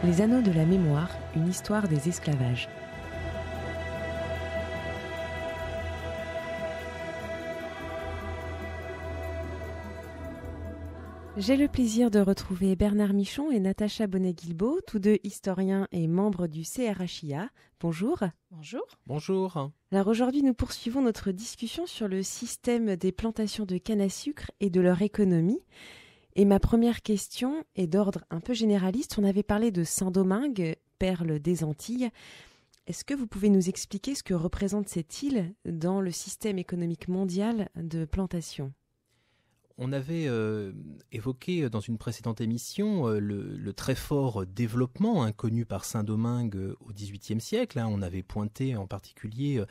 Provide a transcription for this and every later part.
Les Anneaux de la mémoire, une histoire des esclavages. J'ai le plaisir de retrouver Bernard Michon et Natacha Bonnet-Guilbault, tous deux historiens et membres du CRHIA. Bonjour. Bonjour. Bonjour. Alors aujourd'hui, nous poursuivons notre discussion sur le système des plantations de canne à sucre et de leur économie. Et ma première question est d'ordre un peu généraliste. On avait parlé de Saint-Domingue, perle des Antilles. Est-ce que vous pouvez nous expliquer ce que représente cette île dans le système économique mondial de plantation ? On avait évoqué dans une précédente émission le très fort développement connu par Saint-Domingue au XVIIIe siècle. On avait pointé en particulier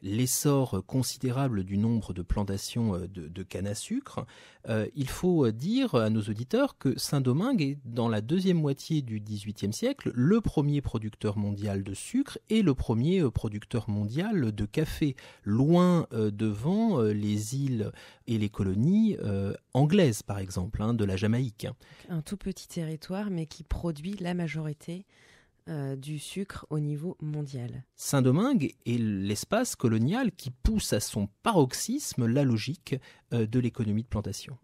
l'essor considérable du nombre de plantations de canne à sucre. Il faut dire à nos auditeurs que Saint-Domingue est, dans la deuxième moitié du XVIIIe siècle, le premier producteur mondial de sucre et le premier producteur mondial de café, loin devant les îles et les colonies anglaise, par exemple, de la Jamaïque. Un tout petit territoire, mais qui produit la majorité du sucre au niveau mondial. Saint-Domingue est l'espace colonial qui pousse à son paroxysme la logique de l'économie de plantation.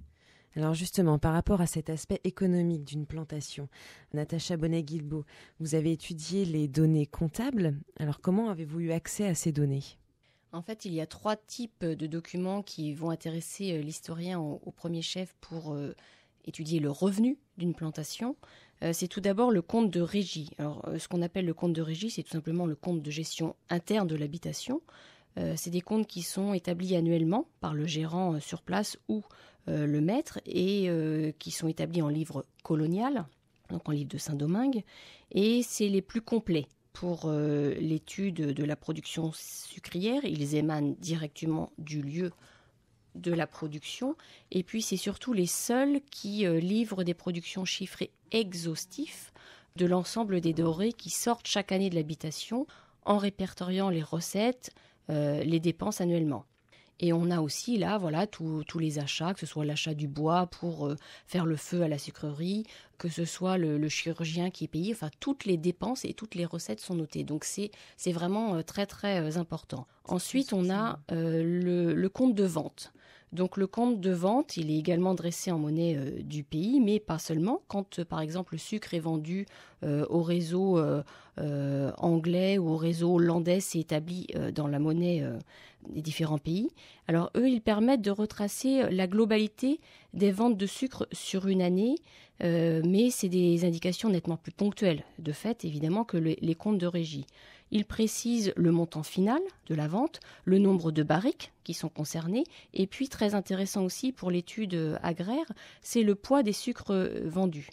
Alors justement, par rapport à cet aspect économique d'une plantation, Natacha Bonnet-Guilbault, vous avez étudié les données comptables. Alors comment avez-vous eu accès à ces données ? En fait, il y a 3 types de documents qui vont intéresser l'historien au premier chef pour étudier le revenu d'une plantation. C'est tout d'abord le compte de régie. Alors, ce qu'on appelle le compte de régie, c'est tout simplement le compte de gestion interne de l'habitation. C'est des comptes qui sont établis annuellement par le gérant sur place ou le maître et qui sont établis en livre colonial, donc en livre de Saint-Domingue, et c'est les plus complets. Pour l'étude de la production sucrière, ils émanent directement du lieu de la production. Et puis, c'est surtout les seuls qui livrent des productions chiffrées exhaustives de l'ensemble des denrées qui sortent chaque année de l'habitation en répertoriant les recettes, les dépenses annuellement. Et on a aussi là, tous les achats, que ce soit l'achat du bois pour faire le feu à la sucrerie, que ce soit le chirurgien qui est payé, enfin toutes les dépenses et toutes les recettes sont notées. Donc c'est vraiment très très important. Ensuite, on a le compte de vente. Donc le compte de vente, il est également dressé en monnaie du pays, mais pas seulement. Quand par exemple le sucre est vendu au réseau anglais ou au réseau hollandais, c'est établi dans la monnaie des différents pays. Alors eux, ils permettent de retracer la globalité des ventes de sucre sur une année, mais c'est des indications nettement plus ponctuelles, de fait évidemment, que les comptes de régie. Ils précisent le montant final de la vente, le nombre de barriques qui sont concernées, et puis très intéressant aussi pour l'étude agraire, c'est le poids des sucres vendus.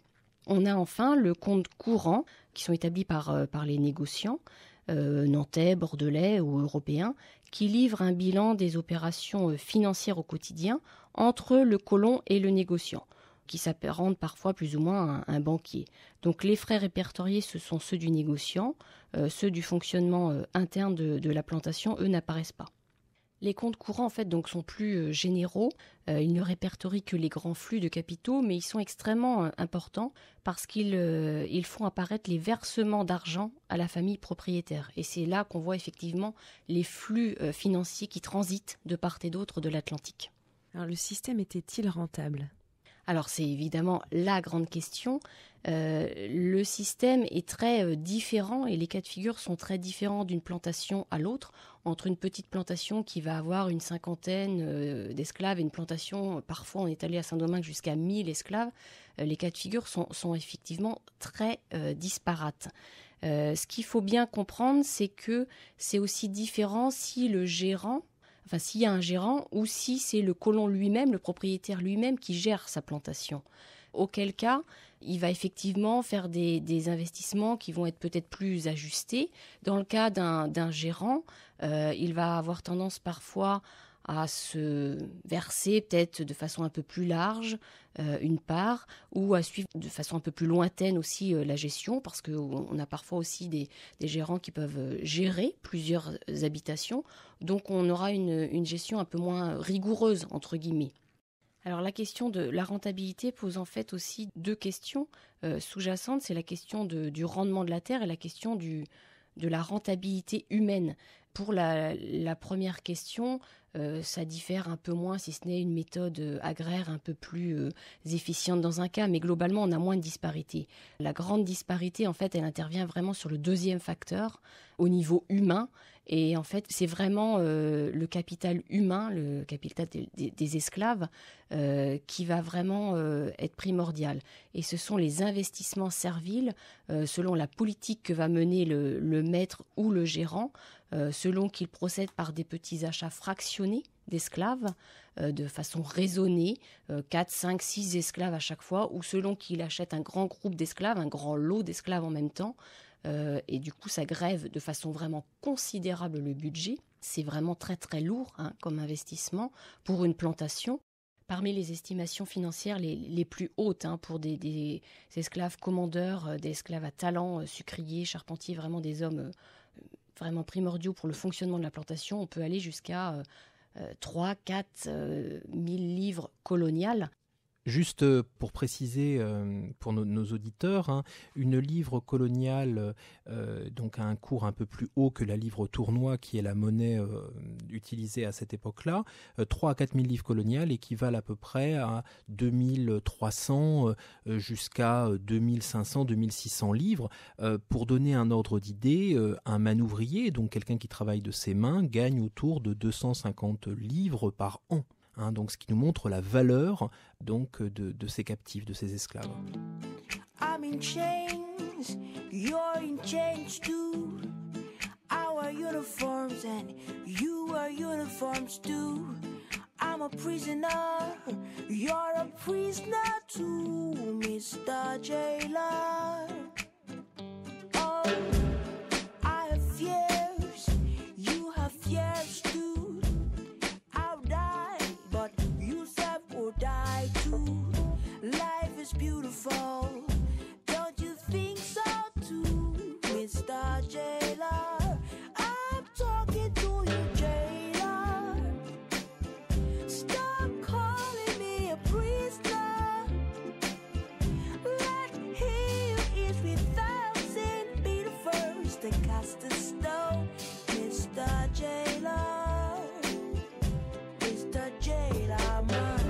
On a enfin le compte courant qui sont établis par les négociants, nantais, bordelais ou européens, qui livrent un bilan des opérations financières au quotidien entre le colon et le négociant, qui s'apparentent parfois plus ou moins à un banquier. Donc les frais répertoriés, ce sont ceux du négociant, ceux du fonctionnement interne de la plantation, eux n'apparaissent pas. Les comptes courants en fait donc sont plus généraux, ils ne répertorient que les grands flux de capitaux, mais ils sont extrêmement importants parce qu'ils font apparaître les versements d'argent à la famille propriétaire. Et c'est là qu'on voit effectivement les flux financiers qui transitent de part et d'autre de l'Atlantique. Alors le système était-il rentable ? Alors c'est évidemment la grande question. Le système est très différent et les cas de figure sont très différents d'une plantation à l'autre. Entre une petite plantation qui va avoir une cinquantaine d'esclaves et une plantation, parfois on est allé à Saint-Domingue jusqu'à 1000 esclaves, les cas de figure sont effectivement très disparates. Ce qu'il faut bien comprendre, c'est que c'est aussi différent si le gérant, enfin s'il y a un gérant ou si c'est le colon lui-même, le propriétaire lui-même qui gère sa plantation. Auquel cas, il va effectivement faire des investissements qui vont être peut-être plus ajustés. Dans le cas d'un gérant, il va avoir tendance parfois à se verser peut-être de façon un peu plus large une part, ou à suivre de façon un peu plus lointaine aussi la gestion, parce qu'on a parfois aussi des gérants qui peuvent gérer plusieurs habitations, donc on aura une gestion un peu moins rigoureuse, entre guillemets. Alors la question de la rentabilité pose en fait aussi deux questions sous-jacentes. C'est la question du rendement de la terre et la question de la rentabilité humaine. Pour la première question, ça diffère un peu moins, si ce n'est une méthode agraire un peu plus efficiente dans un cas, mais globalement, on a moins de disparité. La grande disparité, en fait, elle intervient vraiment sur le deuxième facteur, au niveau humain. Et en fait, c'est vraiment le capital humain, le capital des esclaves, qui va vraiment être primordial. Et ce sont les investissements serviles, selon la politique que va mener le maître ou le gérant, selon qu'il procède par des petits achats fractionnés d'esclaves, de façon raisonnée, 4, 5, 6 esclaves à chaque fois, ou selon qu'il achète un grand groupe d'esclaves, un grand lot d'esclaves en même temps, et du coup ça grève de façon vraiment considérable le budget. C'est vraiment très très lourd comme investissement pour une plantation. Parmi les estimations financières les plus hautes pour des esclaves commandeurs, des esclaves à talent, sucriers, charpentiers, vraiment des hommes vraiment primordiaux pour le fonctionnement de la plantation, on peut aller jusqu'à 3-4 000 livres coloniales. Juste pour préciser pour nos auditeurs, une livre coloniale donc a un cours un peu plus haut que la livre tournois qui est la monnaie utilisée à cette époque-là. 3 à 4 000 livres coloniales équivalent à peu près à 2300 jusqu'à 2500, 2600 livres. Pour donner un ordre d'idée, un manouvrier, donc quelqu'un qui travaille de ses mains, gagne autour de 250 livres par an. Donc ce qui nous montre la valeur donc de ces captifs, de ces esclaves. I'm in chains, you're in chains too. Our uniforms and you are uniforms too. I'm a prisoner, you're a prisoner too, Mr. Jailer. Oh, I have fears, you have fears too. Die too. Life is beautiful. Don't you think so too, Mr. Jailer? I'm talking to you, Jailer. Stop calling me a prisoner. Let he who is without sin be the first to cast a stone, Mr. Jailer. Mr. Jailer, man.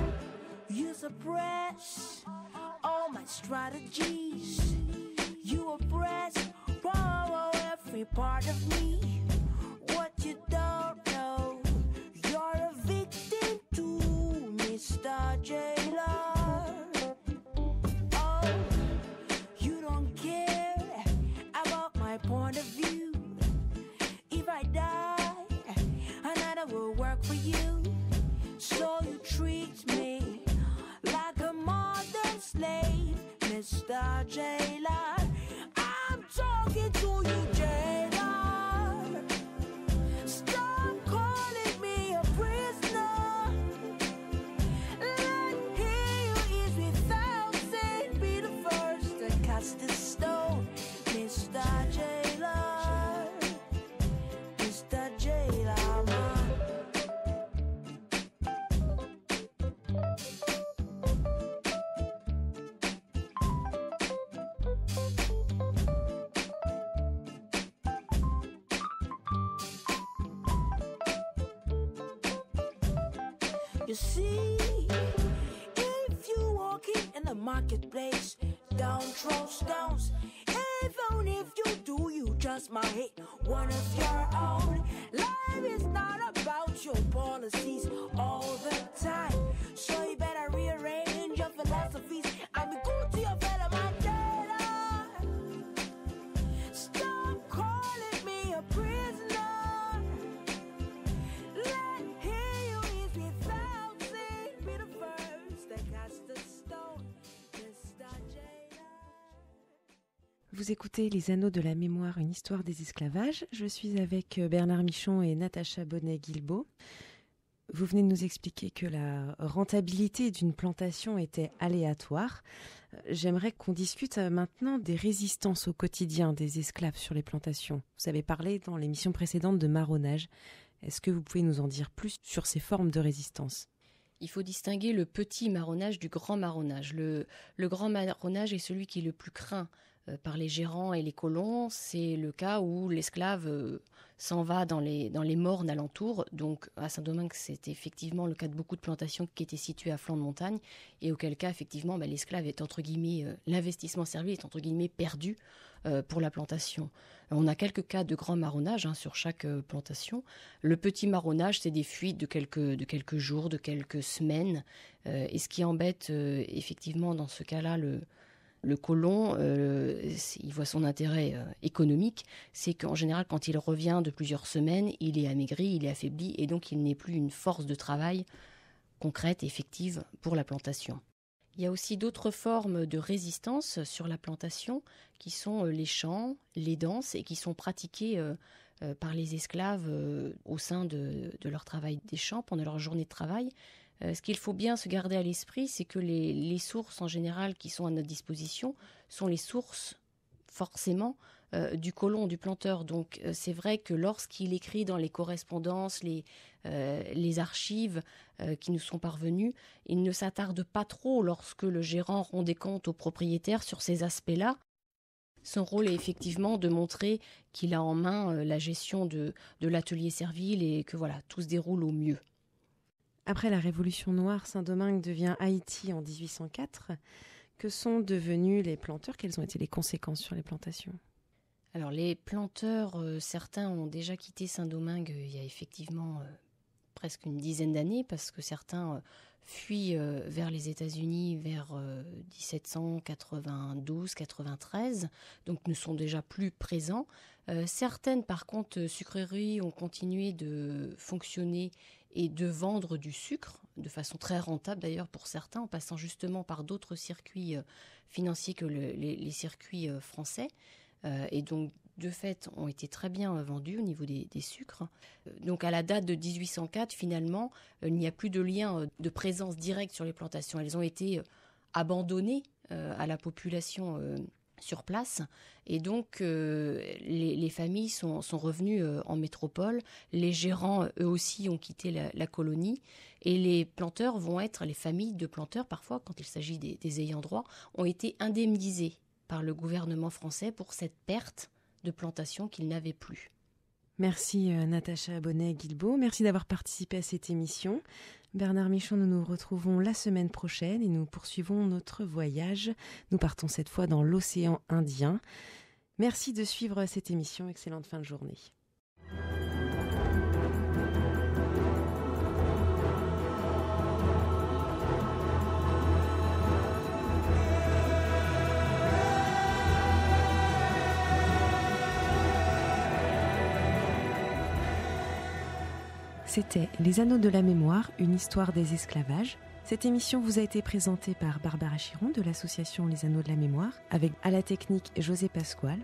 You suppress all my strategies. You oppress every part of me. What you don't know, you're a victim too, Mr. Jailer. Oh, you don't care about my point of view. If I die, another will work for you. So you treat me like a modern slave, Mr. Jailer. I'm talking to you, Jailer. Stop calling me a prisoner. Let he who is without sin be the first to cast the stone, Mr. Jailer. Mr. Jailer, man. You see, if you walking in the marketplace, don't throw stones. Even if you do, you just might hit one of your own. Life is not about your policies all the time, so you better rearrange your philosophies. I mean, go to your fellow man, Jailer. Stop calling me a prisoner. Let he who is without sin be the first to cast the stone, Mr. Jailer. Vous écoutez Les Anneaux de la Mémoire, une histoire des esclavages. Je suis avec Bernard Michon et Natacha Bonnet-Guilbault. Vous venez de nous expliquer que la rentabilité d'une plantation était aléatoire. J'aimerais qu'on discute maintenant des résistances au quotidien des esclaves sur les plantations. Vous avez parlé dans l'émission précédente de marronnage. Est-ce que vous pouvez nous en dire plus sur ces formes de résistance ? Il faut distinguer le petit marronnage du grand marronnage. Le grand marronnage est celui qui est le plus craint par les gérants et les colons. C'est le cas où l'esclave s'en va dans les mornes alentours. Donc à Saint-Domingue, c'était effectivement le cas de beaucoup de plantations qui étaient situées à flanc de montagne, et auquel cas, effectivement, l'esclave est entre guillemets, l'investissement servi est entre guillemets perdu pour la plantation. On a quelques cas de grand marronnage sur chaque plantation. Le petit marronnage, c'est des fuites de quelques jours, de quelques semaines. Et ce qui embête effectivement dans ce cas-là le colon, il voit son intérêt économique, c'est qu'en général, quand il revient de plusieurs semaines, il est amaigri, il est affaibli, et donc il n'est plus une force de travail concrète et effective pour la plantation. Il y a aussi d'autres formes de résistance sur la plantation qui sont les chants, les danses, et qui sont pratiquées par les esclaves au sein de leur travail des champs pendant leur journée de travail. Ce qu'il faut bien se garder à l'esprit, c'est que les sources en général qui sont à notre disposition sont les sources forcément du colon, du planteur. Donc c'est vrai que lorsqu'il écrit dans les correspondances, les archives qui nous sont parvenues, il ne s'attarde pas trop lorsque le gérant rend des comptes au propriétaire sur ces aspects-là. Son rôle est effectivement de montrer qu'il a en main la gestion de l'atelier servile et que voilà, tout se déroule au mieux. Après la Révolution noire, Saint-Domingue devient Haïti en 1804. Que sont devenus les planteurs? Quelles ont été les conséquences sur les plantations? Alors les planteurs, certains ont déjà quitté Saint-Domingue il y a effectivement presque une dizaine d'années, parce que certains fuient vers les États-Unis vers 1792-93, donc ne sont déjà plus présents. Certaines, par contre, sucreries ont continué de fonctionner et de vendre du sucre, de façon très rentable d'ailleurs pour certains, en passant justement par d'autres circuits financiers que les circuits français. Et donc, de fait, ont été très bien vendus au niveau des sucres. Donc, à la date de 1804, finalement, il n'y a plus de lien de présence directe sur les plantations. Elles ont été abandonnées à la population sur place. Et donc, les familles sont revenues en métropole. Les gérants, eux aussi, ont quitté la colonie. Et les planteurs vont être, les familles de planteurs, parfois, quand il s'agit des ayants droit, ont été indemnisés par le gouvernement français pour cette perte de plantation qu'ils n'avaient plus. Merci Natacha Bonnet-Guilbault. Merci d'avoir participé à cette émission. Bernard Michon, nous nous retrouvons la semaine prochaine et nous poursuivons notre voyage. Nous partons cette fois dans l'océan Indien. Merci de suivre cette émission. Excellente fin de journée. C'était Les Anneaux de la Mémoire, une histoire des esclavages. Cette émission vous a été présentée par Barbara Chiron de l'association Les Anneaux de la Mémoire, avec à la technique José Pasquale.